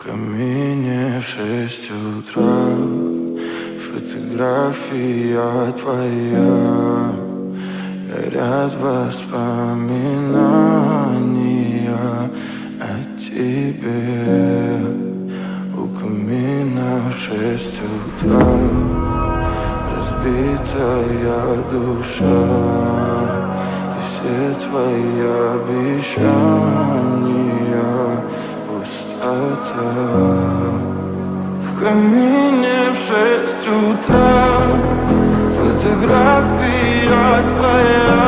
камине в 6 утра, фотография твоя, горят воспоминания о тебе. У камина в 6 утра разбитая душа, и все твои обещания пустота. В камине в 6 утра фотография твоя,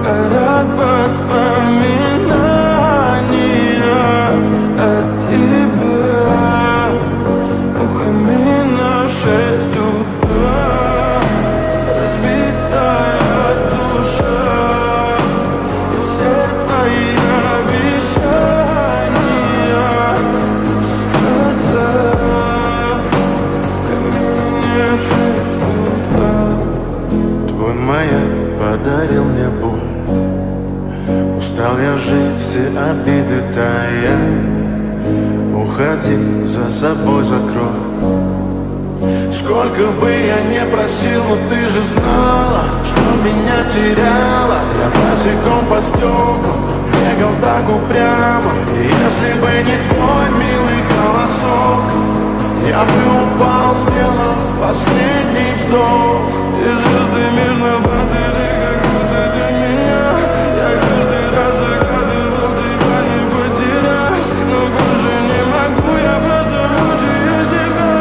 горят воспоминания о тебе. У камина в 6 утра разбитая душа, и все твои обещания пустота. В камине в 6 утра. Твой маяк подарил мне боль, устал я жить, все обиды тая. Уходи, за собой закрой. Сколько бы я не просил, но ты же знала, что меня теряла. Я босиком по стеклам бегал так упрямо, и если бы не твой милый голосок, я бы упал, сделав последний вздох. И звезды мирно падали, как будто для меня. Я каждый раз загадывал тебя не потерять, но больше не могу, я просто мучаю себя.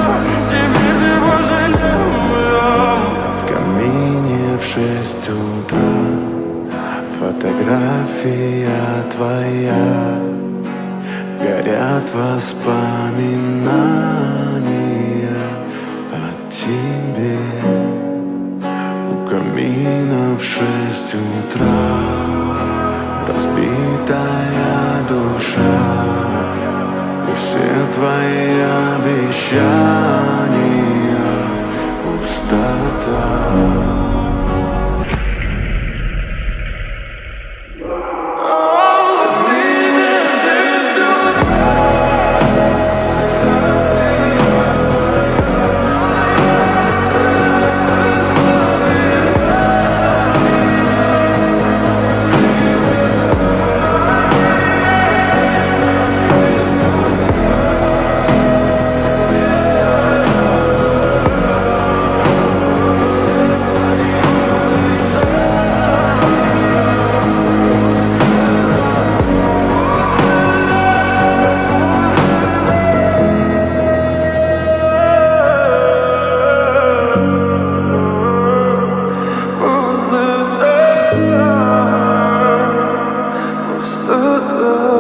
Теперь ты пожалел. В камине в 6 утра фотография твоя, горят воспоминания о тебе. У камина в 6 утра разбитая душа, и все твои обещания пустота. Пустота.